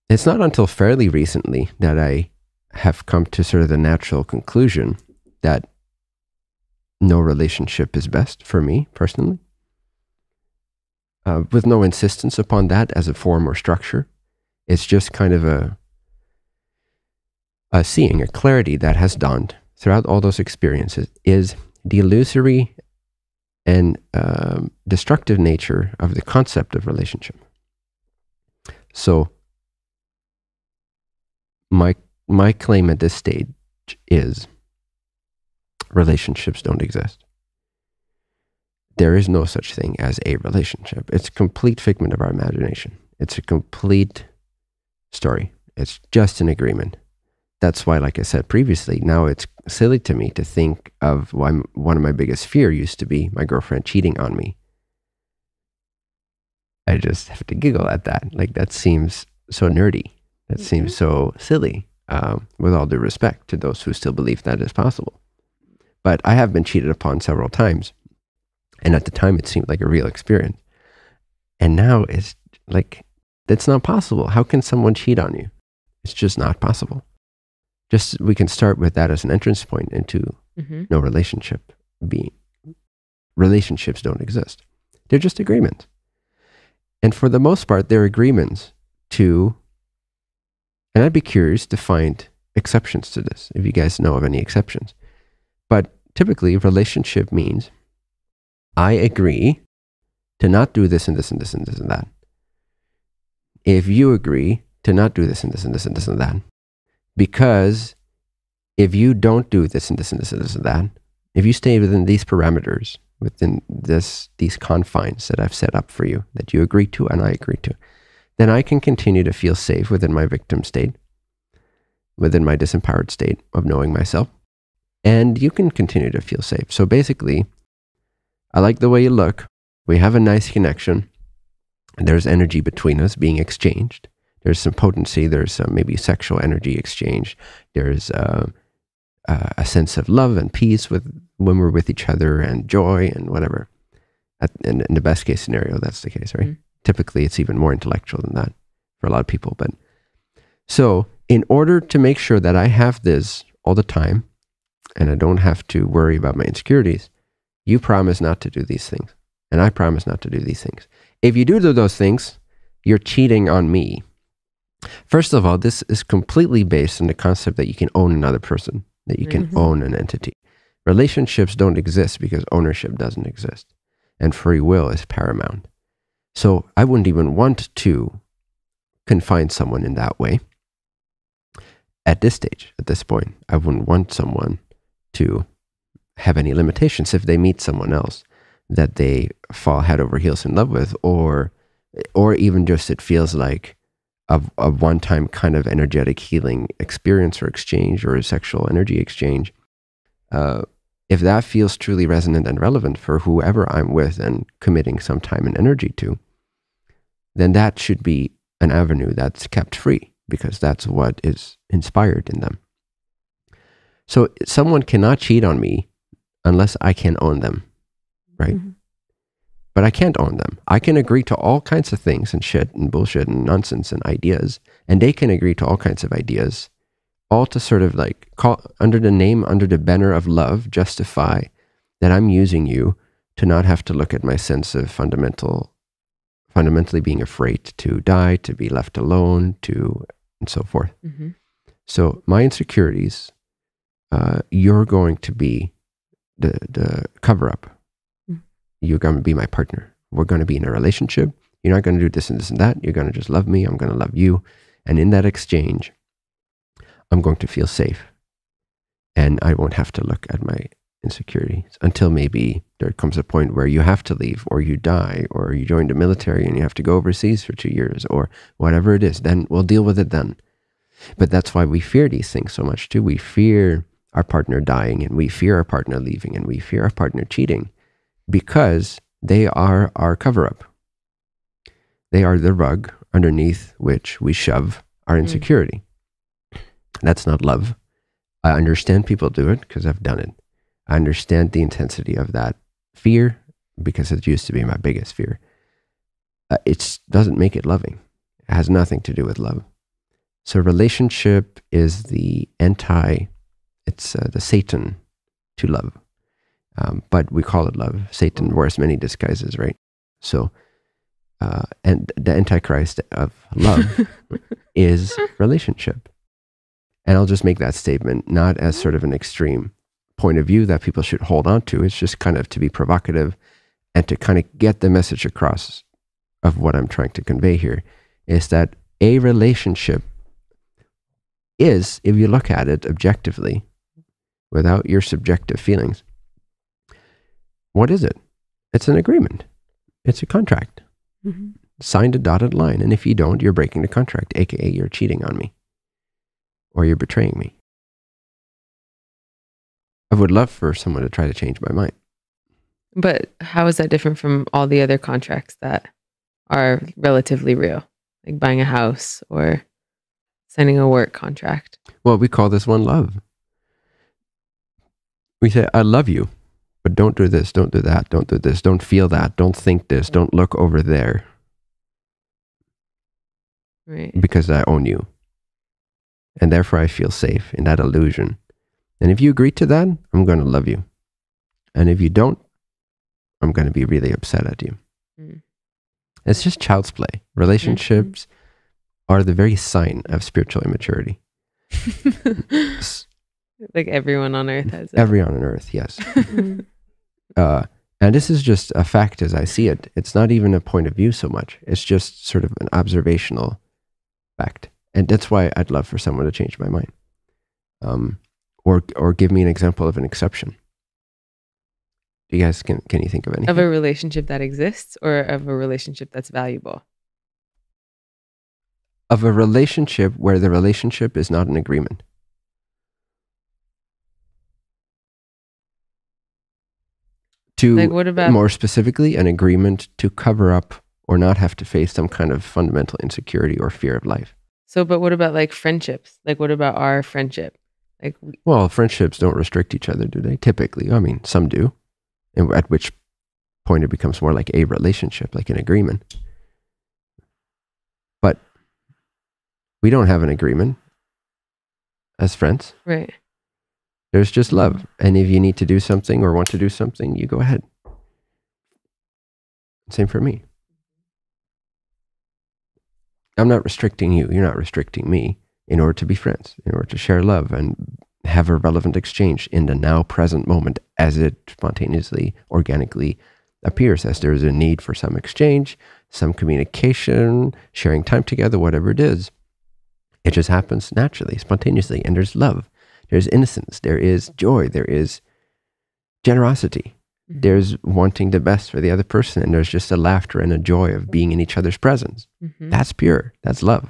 it's not until fairly recently that I have come to sort of the natural conclusion that no relationship is best for me personally, with no insistence upon that as a form or structure. It's just kind of a seeing, a clarity that has dawned throughout all those experiences is the illusory and destructive nature of the concept of relationship. So my claim at this stage is relationships don't exist. There is no such thing as a relationship. It's a complete figment of our imagination. It's a complete story. It's just an agreement. That's why, like I said previously, now it's silly to me to think of one of my biggest fear used to be my girlfriend cheating on me. I just have to giggle at that. Like, that seems so nerdy. That seems so silly, with all due respect to those who still believe that is possible. But I have been cheated upon several times. And at the time, it seemed like a real experience. And now it's like, that's not possible. How can someone cheat on you? It's just not possible. Just, we can start with that as an entrance point into no relationship being. Relationships don't exist. They're just agreements. And for the most part, they're agreements to, and I'd be curious to find exceptions to this, if you guys know of any exceptions. But typically, relationship means I agree to not do this and this and this and this and that. If you agree to not do this and this and this and this and that, because if you don't do this and this and this and this and that, if you stay within these parameters, within these confines that I've set up for you, that you agree to and I agree to, then I can continue to feel safe within my victim state, within my disempowered state of knowing myself, and you can continue to feel safe. So basically, I like the way you look. We have a nice connection. There's energy between us being exchanged. There's some potency. There's some maybe sexual energy exchange. There's a sense of love and peace when we're with each other, and joy and whatever. In the best case scenario, that's the case, right? Typically, it's even more intellectual than that for a lot of people. But so in order to make sure that I have this all the time, and I don't have to worry about my insecurities, you promise not to do these things. And I promise not to do these things. If you do those things, you're cheating on me. First of all, this is completely based on the concept that you can own another person, that you can own an entity. Relationships don't exist because ownership doesn't exist. And free will is paramount. So I wouldn't even want to confine someone in that way. At this stage, at this point, I wouldn't want someone to have any limitations if they meet someone else that they fall head over heels in love with, or even just it feels like a one-time kind of energetic healing experience or exchange, or a sexual energy exchange. If that feels truly resonant and relevant for whoever I'm with and committing some time and energy to, then that should be an avenue that's kept free, because that's what is inspired in them. So someone cannot cheat on me unless I can own them, right? But I can't own them. I can agree to all kinds of things and shit and bullshit and nonsense and ideas, and they can agree to all kinds of ideas, all to sort of like call under the banner of love, justify that I'm using you to not have to look at my sense of fundamentally being afraid to die, to be left alone, and so forth. So my insecurities, you're going to be the cover-up. You're going to be my partner. We're going to be in a relationship. You're not going to do this and this and that. You're going to just love me. I'm going to love you. And in that exchange, I'm going to feel safe. And I won't have to look at my insecurities until maybe there comes a point where you have to leave, or you die, or you join the military and you have to go overseas for 2 years, or whatever it is. Then we'll deal with it then. But that's why we fear these things so much too. We fear our partner dying, and we fear our partner leaving, and we fear our partner cheating, because they are our cover-up. They are the rug underneath which we shove our insecurity. That's not love. I understand people do it because I've done it. I understand the intensity of that fear because it used to be my biggest fear. It doesn't make it loving. It has nothing to do with love. So relationship is it's the Satan to love. But we call it love. Satan wears many disguises, right? So, and the Antichrist of love is relationship. And I'll just make that statement, not as sort of an extreme point of view that people should hold on to. It's just kind of to be provocative and to kind of get the message across of what I'm trying to convey here, is that a relationship is, if you look at it objectively, without your subjective feelings, what is it? It's an agreement. It's a contract. Mm-hmm. Signed a dotted line. And if you don't, you're breaking the contract, aka you're cheating on me or you're betraying me. I would love for someone to try to change my mind. But how is that different from all the other contracts that are relatively real? Like buying a house or signing a work contract? Well, we call this one love. We say, I love you, but don't do this, don't do that, don't do this, don't feel that, don't think this, don't look over there. Right. Because I own you. And therefore I feel safe in that illusion. And if you agree to that, I'm going to love you. And if you don't, I'm going to be really upset at you. Mm. It's just child's play. Relationships are the very sign of spiritual immaturity. Like everyone on earth has it. Everyone on earth, yes. And this is just a fact as I see it. It's not even a point of view so much. It's just sort of an observational fact. And that's why I'd love for someone to change my mind. Or give me an example of an exception. Do you guys, can you think of anything? Of a relationship that exists or of a relationship that's valuable? Of a relationship where the relationship is not an agreement. To, like, what about, more specifically, an agreement to cover up or not have to face some kind of fundamental insecurity or fear of life. So, but what about like friendships? Like, what about our friendship? Like, well, friendships don't restrict each other, do they? Typically, I mean, some do. And at which point it becomes more like a relationship, like an agreement. But we don't have an agreement as friends. Right. There's just love. And if you need to do something or want to do something, you go ahead. Same for me. I'm not restricting you. You're not restricting me in order to be friends, in order to share love and have a relevant exchange in the now present moment as it spontaneously, organically appears, as there is a need for some exchange, some communication, sharing time together, whatever it is. It just happens naturally, spontaneously, and there's love. There's innocence, there is joy, there is generosity, there's wanting the best for the other person, and there's just a laughter and a joy of being in each other's presence. Mm-hmm. That's pure, that's love.